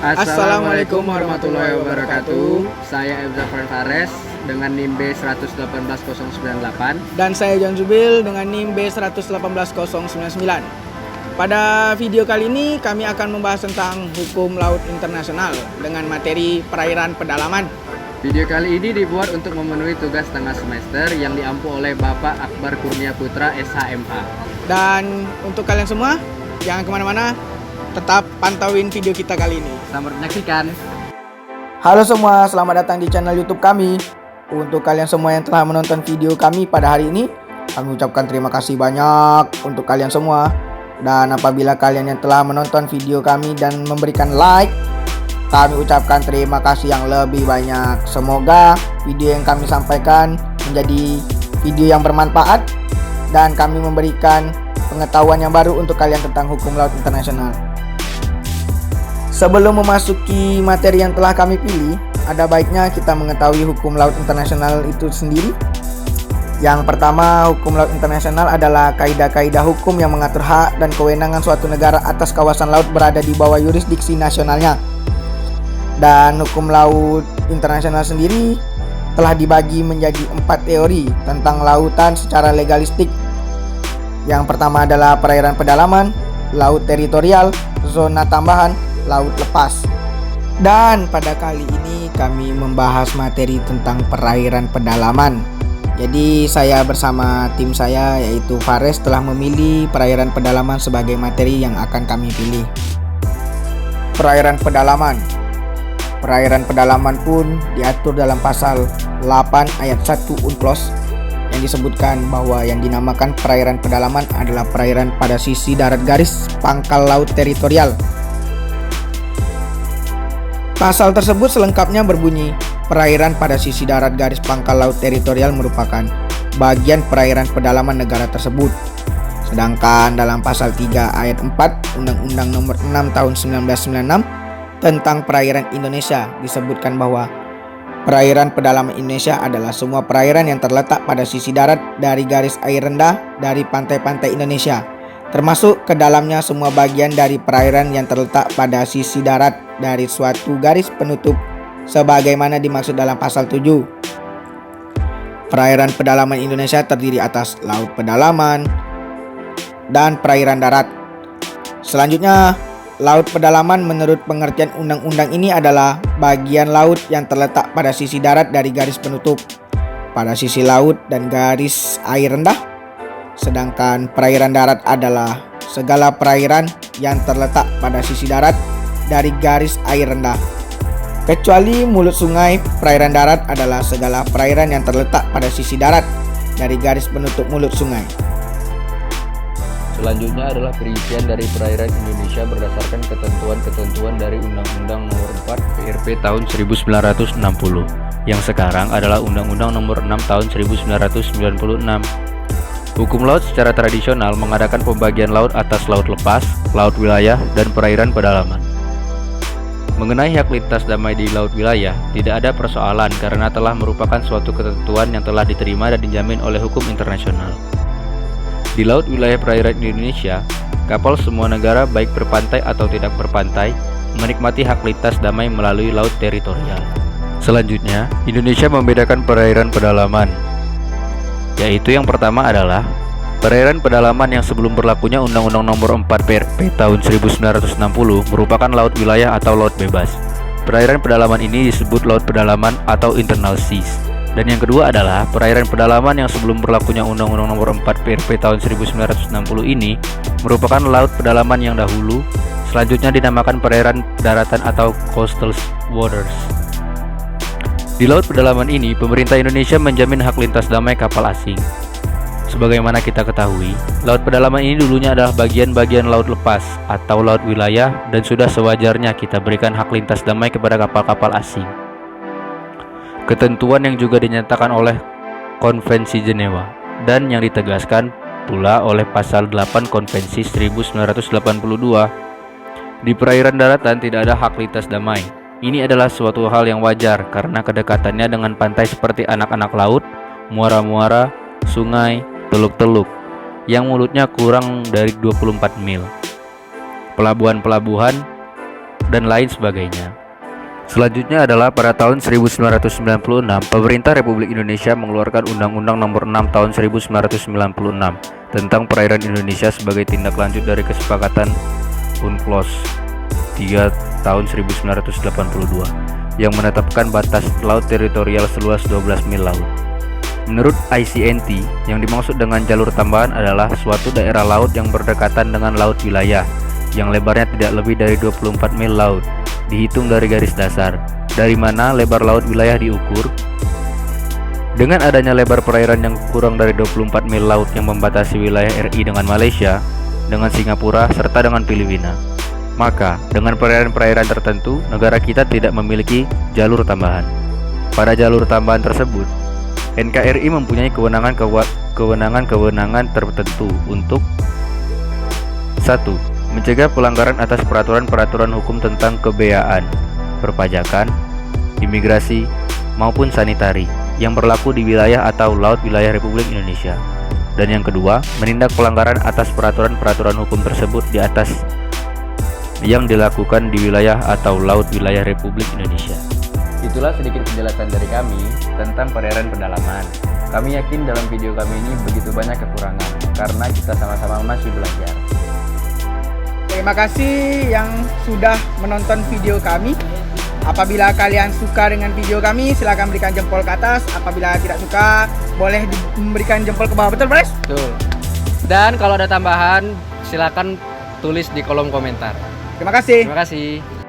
Assalamualaikum warahmatullahi wabarakatuh. Saya Ebza Fares dengan NIM B118098. Dan saya John Zubil dengan NIM B118099. Pada video kali ini kami akan membahas tentang hukum laut internasional dengan materi perairan pedalaman. Video kali ini dibuat untuk memenuhi tugas tengah semester yang diampu oleh Bapak Akbar Kurnia Putra SHMH. Dan untuk kalian semua, jangan kemana-mana, tetap pantauin video kita kali ini. Selamat menyaksikan. Halo semua, selamat datang di channel YouTube kami. Untuk kalian semua yang telah menonton video kami pada hari ini, kami ucapkan terima kasih banyak untuk kalian semua. Dan apabila kalian yang telah menonton video kami dan memberikan like, kami ucapkan terima kasih yang lebih banyak. Semoga video yang kami sampaikan menjadi video yang bermanfaat dan kami memberikan pengetahuan yang baru untuk kalian tentang hukum laut internasional. Sebelum memasuki materi yang telah kami pilih, ada baiknya kita mengetahui hukum laut internasional itu sendiri. Yang pertama, hukum laut internasional adalah kaidah-kaidah hukum yang mengatur hak dan kewenangan suatu negara atas kawasan laut berada di bawah yurisdiksi nasionalnya. Dan hukum laut internasional sendiri telah dibagi menjadi 4 teori tentang lautan secara legalistik. Yang pertama adalah perairan pedalaman, laut teritorial, zona tambahan, laut lepas. Dan pada kali ini kami membahas materi tentang perairan pedalaman. Jadi saya bersama tim saya yaitu Fares telah memilih perairan pedalaman sebagai materi yang akan kami pilih. Perairan pedalaman. Perairan pedalaman pun diatur dalam pasal 8 ayat 1 UNCLOS yang disebutkan bahwa yang dinamakan perairan pedalaman adalah perairan pada sisi darat garis pangkal laut teritorial. Pasal tersebut selengkapnya berbunyi, perairan pada sisi darat garis pangkal laut teritorial merupakan bagian perairan pedalaman negara tersebut. Sedangkan dalam pasal 3 ayat 4 Undang-Undang Nomor 6 Tahun 1996 tentang perairan Indonesia disebutkan bahwa perairan pedalaman Indonesia adalah semua perairan yang terletak pada sisi darat dari garis air rendah dari pantai-pantai Indonesia, termasuk ke dalamnya semua bagian dari perairan yang terletak pada sisi darat dari suatu garis penutup sebagaimana dimaksud dalam pasal 7. Perairan pedalaman Indonesia terdiri atas laut pedalaman dan perairan darat. Selanjutnya, laut pedalaman menurut pengertian undang-undang ini adalah bagian laut yang terletak pada sisi darat dari garis penutup pada sisi laut dan garis air rendah. Sedangkan perairan darat adalah segala perairan yang terletak pada sisi darat dari garis air rendah. Kecuali mulut sungai, perairan darat adalah segala perairan yang terletak pada sisi darat dari garis penutup mulut sungai. Selanjutnya adalah perincian dari perairan Indonesia berdasarkan ketentuan-ketentuan dari Undang-Undang Nomor 4 PRP tahun 1960 yang sekarang adalah Undang-Undang Nomor 6 tahun 1996. Hukum laut secara tradisional mengadakan pembagian laut atas laut lepas, laut wilayah, dan perairan pedalaman. Mengenai hak lintas damai di laut wilayah, tidak ada persoalan karena telah merupakan suatu ketentuan yang telah diterima dan dijamin oleh hukum internasional. Di laut wilayah perairan Indonesia, kapal semua negara baik berpantai atau tidak berpantai menikmati hak lintas damai melalui laut teritorial. Selanjutnya, Indonesia membedakan perairan pedalaman, yaitu yang pertama adalah perairan pedalaman yang sebelum berlakunya Undang-Undang Nomor 4 PRP tahun 1960 merupakan laut wilayah atau laut bebas. Perairan pedalaman ini disebut laut pedalaman atau internal seas. Dan yang kedua adalah perairan pedalaman yang sebelum berlakunya Undang-Undang Nomor 4 PRP tahun 1960 ini merupakan laut pedalaman yang dahulu selanjutnya dinamakan perairan daratan atau coastal waters. Di laut pedalaman ini, pemerintah Indonesia menjamin hak lintas damai kapal asing. Sebagaimana kita ketahui, laut pedalaman ini dulunya adalah bagian-bagian laut lepas atau laut wilayah dan sudah sewajarnya kita berikan hak lintas damai kepada kapal-kapal asing. Ketentuan yang juga dinyatakan oleh Konvensi Jenewa dan yang ditegaskan pula oleh pasal 8 Konvensi 1982. Di perairan daratan tidak ada hak lintas damai. Ini adalah suatu hal yang wajar karena kedekatannya dengan pantai seperti anak-anak laut, muara-muara, sungai, teluk-teluk yang mulutnya kurang dari 24 mil. Pelabuhan-pelabuhan dan lain sebagainya. Selanjutnya adalah pada tahun 1996, pemerintah Republik Indonesia mengeluarkan Undang-Undang Nomor 6 tahun 1996 tentang perairan Indonesia sebagai tindak lanjut dari kesepakatan UNCLOS 3 tahun 1982 yang menetapkan batas laut teritorial seluas 12 mil laut. Menurut ICNT, yang dimaksud dengan jalur tambahan adalah suatu daerah laut yang berdekatan dengan laut wilayah yang lebarnya tidak lebih dari 24 mil laut dihitung dari garis dasar, dari mana lebar laut wilayah diukur. Dengan adanya lebar perairan yang kurang dari 24 mil laut yang membatasi wilayah RI dengan Malaysia, dengan Singapura, serta dengan Filipina, maka dengan perairan-perairan tertentu, negara kita tidak memiliki jalur tambahan. Pada jalur tambahan tersebut, NKRI mempunyai kewenangan tertentu untuk 1. Mencegah pelanggaran atas peraturan-peraturan hukum tentang kebeaan, perpajakan, imigrasi, maupun sanitari yang berlaku di wilayah atau laut wilayah Republik Indonesia. Dan yang kedua, menindak pelanggaran atas peraturan-peraturan hukum tersebut di atas yang dilakukan di wilayah atau laut wilayah Republik Indonesia. Itulah sedikit penjelasan dari kami tentang perairan pedalaman. Kami yakin dalam video kami ini begitu banyak kekurangan karena kita sama-sama masih belajar. Terima kasih yang sudah menonton video kami. Apabila kalian suka dengan video kami, silakan berikan jempol ke atas. Apabila tidak suka, boleh memberikan jempol ke bawah. Betul, Bres? Betul. Dan kalau ada tambahan, silakan tulis di kolom komentar. Terima kasih. Terima kasih.